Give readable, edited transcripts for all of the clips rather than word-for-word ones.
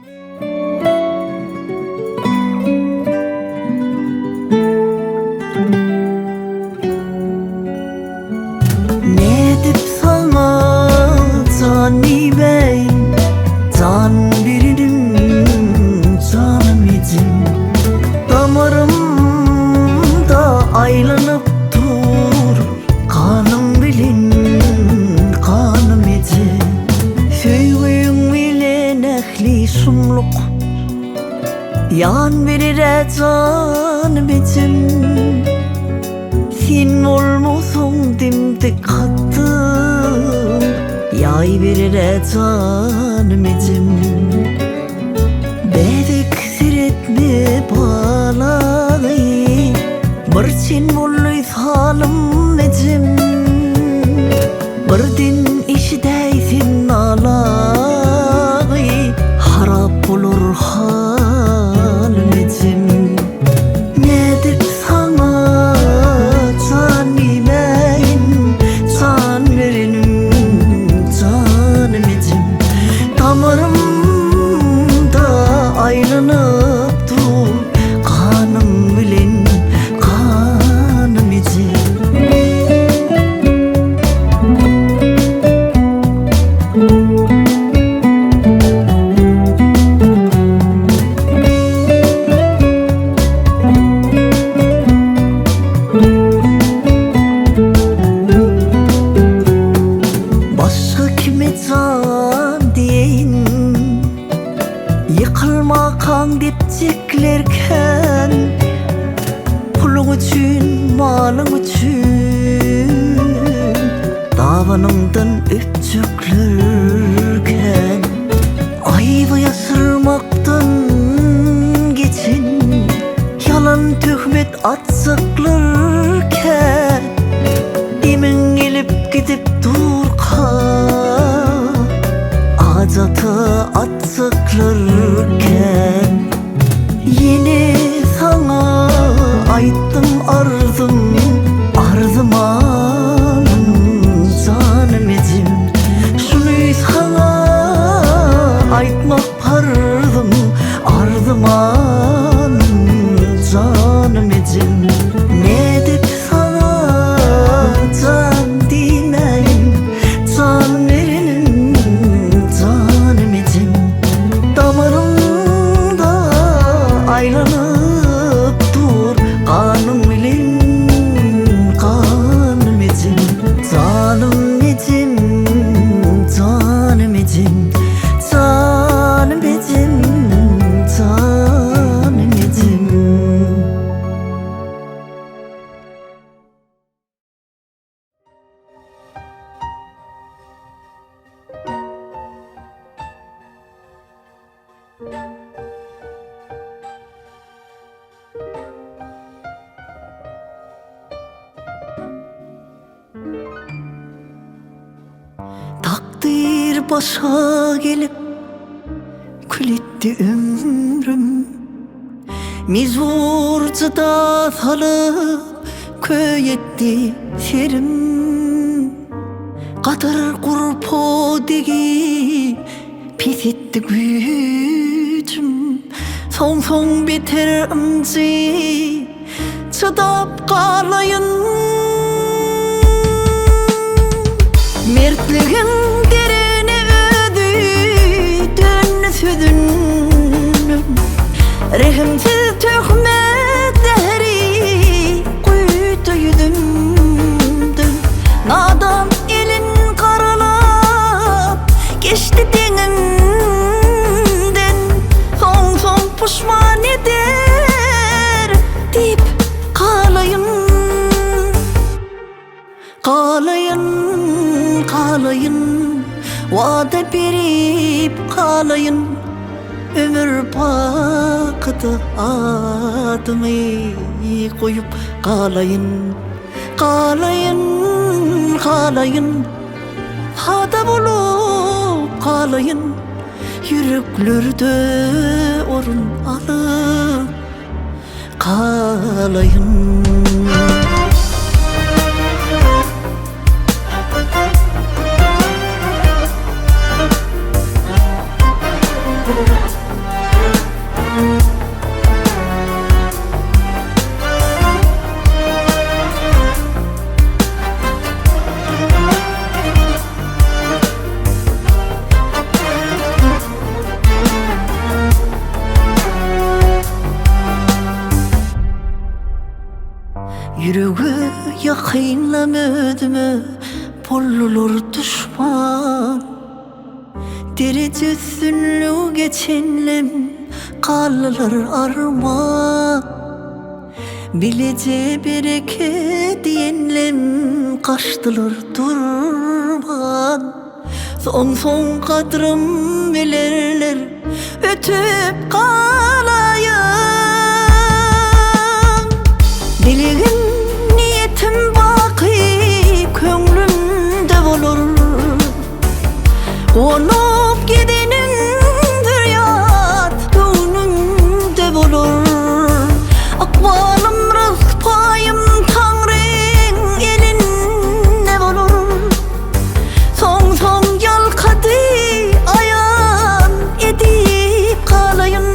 Ne dip sana cani bey, can birinim canım idim. Damarımda aylanıp dur kanım bilin kanım idim. Söygüyün bile nehli sumluk yan verir canım idim. Sen olmuşsun dimdik hattım, yay verir canım idim. Bedek siretme bağlayı, bir bolluy salım idim. Birdin işideysin ağlayı, harap olur halim idim. Nedir sana can imeyin, can verinim canım idim. Damarımda aylanıp dur kanım bilin kanım idim. Başka kime can diyeyin, yıkılma kan dip çeklerken, pulun üçün, malın üçün, davanımdan öpçüklerken, ayva yasırmaktan geçin, yalan töhmet atsıklarken, demin gelip gidip dur acatı atsıklarken, yine sana ayttım arzım, arzım alım canım idim. Şunu sana aytmak arzım, arzım alım canım idim. Ne dip sana can demeyin, can verinim canım idim. Damarımda aylanıp dur kanım bilin kanım idim. Canım idim, canım idim, canım idim, canım idim. Takdir başa gelip kül etti ömrüm, mizurcuda salıp köy etti serim. Kadır kurpo degi pis etti gücüm, son biter ömrü çıdap kalayın. Mertligin derine ödü dön südünüm, rehimsiz töhmet zehri kuytu yüzümdüm. Nadan elin karalap geçti deninden, son pişman eder deyip kalayın. Kalayın, kalayın, vade berip kalayın. Ömür pakıdı adımı koyup kalayın. Kalayın, kalayın, hada bulup kalayın. Yüreklerde orun alıp kalayın. Yüreği yakınlamödümü Bollulur düşman Derece üstünlüğü geçenlem Kallar arman Bilece bereke diyenlem Kaçtılar durman Son kadrım bilerler Ötüp kalayım Diligin niyetim bakıp Könglümde olur Olup gidenin feryat Gönlümde olur Akbalım rızk payım Tanrı'nın elinde olur Son yalkadı ayan edip kalayın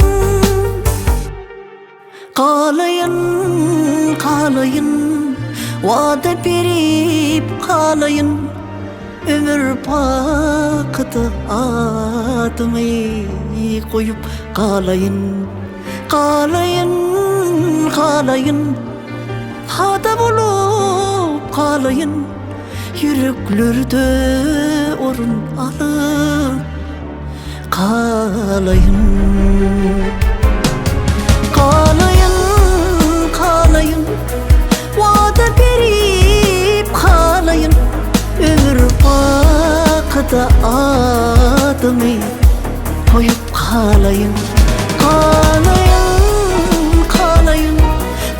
Kalayın Vade berip kalayın Ömür pakıda adımı koyup kalayın Hada bulup kalayın Yüreklerde orun alıp kalayın Vade berip kalayın Ömür pakıda adımı koyup kalayın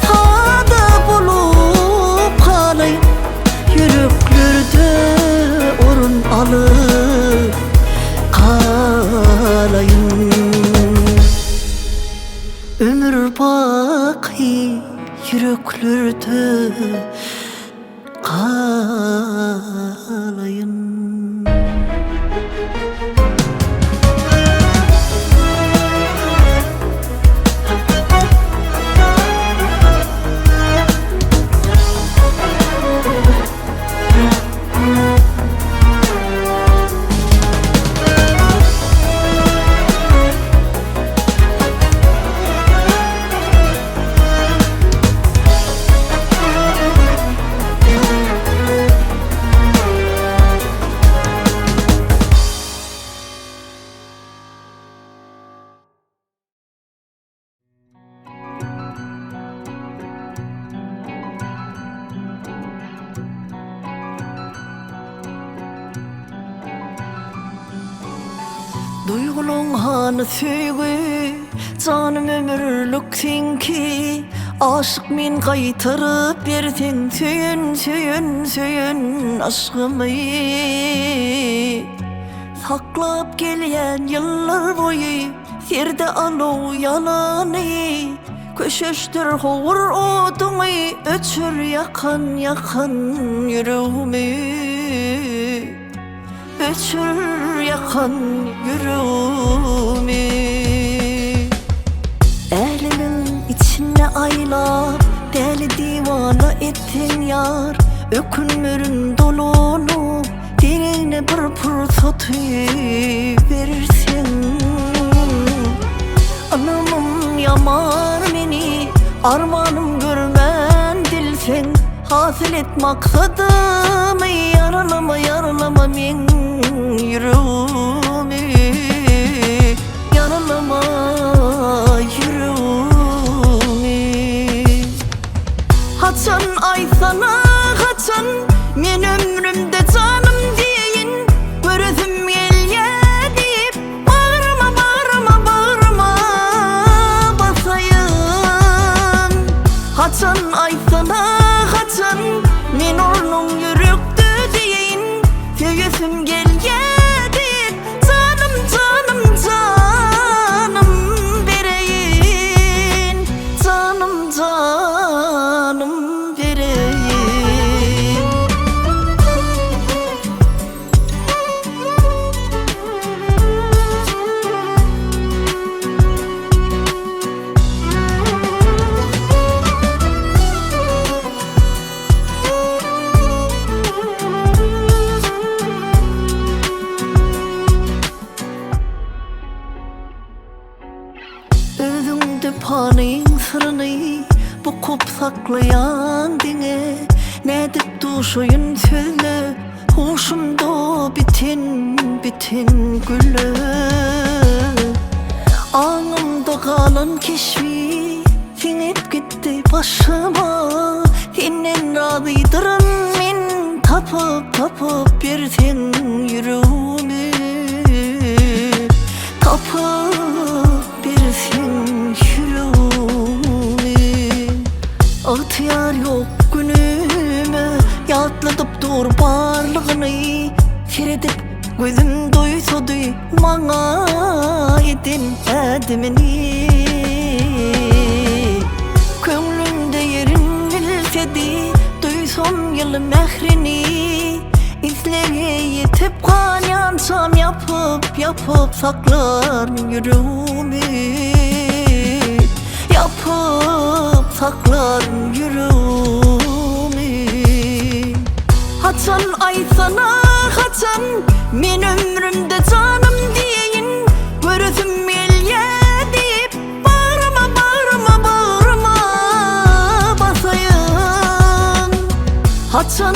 Hada bulup kalayın Yüreklerde orun alıp kalayın Ömür baki yüreklerde kalayın Duygulun hanı süygü Canım ömürlüksin ki Aşık min kaytarıp bersen Söyün aşkımı Saklap gelyen yıllar boyu Serde alo yalanı Köşeştir hovur odunu Öçür yakan yüreğimi Öçür yakan yüreğimi Elimin içine ayla Deli divana ettin yar Ökünmürün dolunu Derine bir fırsatı verirsin Anamım yamar beni Armanım görmen dilsen Hasil et maksadımı Yaralama men yüreğimi Yaralama yüreğimi Haçan ay sana haçan Men ömrümde canım deyin Görüzüm gelye deyip Bağırma basayın Haçan ay sana haçan Men ornun yürekte deyin Sevgisim gelye deyip Canım vereyin Canım vereyin Özüngde panayın sırrını Bokup saklayan dine Nedip duşuyun sözlü Huşumda bitin güllü Anımda kalan keşfi Sinip gitti başıma Senin razıydırın min Tapıp bir sen yüreğimi Tapıp bir sen yüreğimi Ağıtıyar yok günüme Yatladıp dur barlığını Seredip gözüm doysa duymana Edin edimini Könglümde yerin bilsedi Duysam yılı mehrini İzleye yetip kanyansam Yapıp saklar yüreğimi Yapıp saklar yüreğimi Haçan ay sana haçan Men ömrümde canım deyin Görüzüm elye deyip Bağrıma basayım Haçan